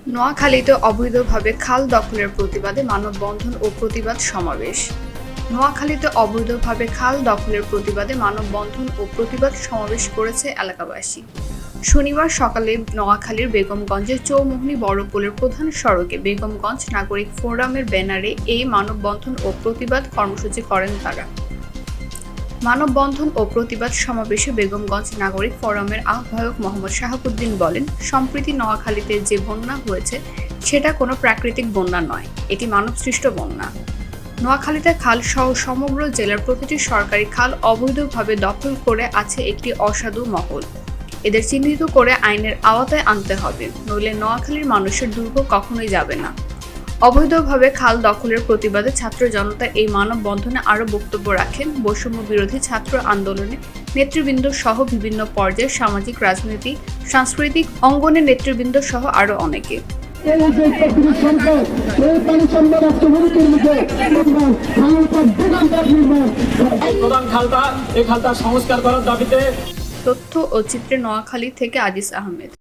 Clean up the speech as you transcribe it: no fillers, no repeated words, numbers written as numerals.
নোয়াখালীতে অবৈধভাবে খাল দখলের প্রতিবাদে মানববন্ধন ও প্রতিবাদ সমাবেশ। নোয়াখালীতে অবৈধভাবে খাল দখলের প্রতিবাদে মানববন্ধন ও প্রতিবাদ সমাবেশ করেছে এলাকাবাসী। শনিবার সকালে নোয়াখালীর বেগমগঞ্জের চৌমুহনী বড়পোলের প্রধান সড়কে বেগমগঞ্জ নাগরিক ফোরামের ব্যানারে এই মানববন্ধন ও প্রতিবাদ কর্মসূচি করেন তারা। মানববন্ধন ও প্রতিবাদ সমাবেশে বেগমগঞ্জ নাগরিক ফোরামের আহ্বায়ক মোহাম্মদ শাহাবুদ্দিন বলেন, সম্প্রতি নোয়াখালীতে যে বন্যা হয়েছে সেটা কোনো প্রাকৃতিক বন্যা নয়, এটি মানবসৃষ্ট বন্যা। নোয়াখালীতে খাল সহ সমগ্র জেলার প্রতিটি সরকারি খাল অবৈধভাবে দখল করে আছে একটি অসাধু মহল। এদের চিহ্নিত করে আইনের আওতায় আনতে হবে, নইলে নোয়াখালীর মানুষের দুর্ভোগ কখনোই যাবে না। অবৈধভাবে খাল দখলের প্রতিবাদে ছাত্র জনতা এই মানববন্ধনে আরও বক্তব্য রাখেন বৈষম্য বিরোধী ছাত্র আন্দোলনের নেতৃবৃন্দ সহ বিভিন্ন পর্যায়ের সামাজিক, রাজনৈতিক, সাংস্কৃতিক অঙ্গনের নেতৃবৃন্দ সহ আরও অনেকে। তথ্য ও চিত্রে নোয়াখালী থেকে আজিজ আহমেদ।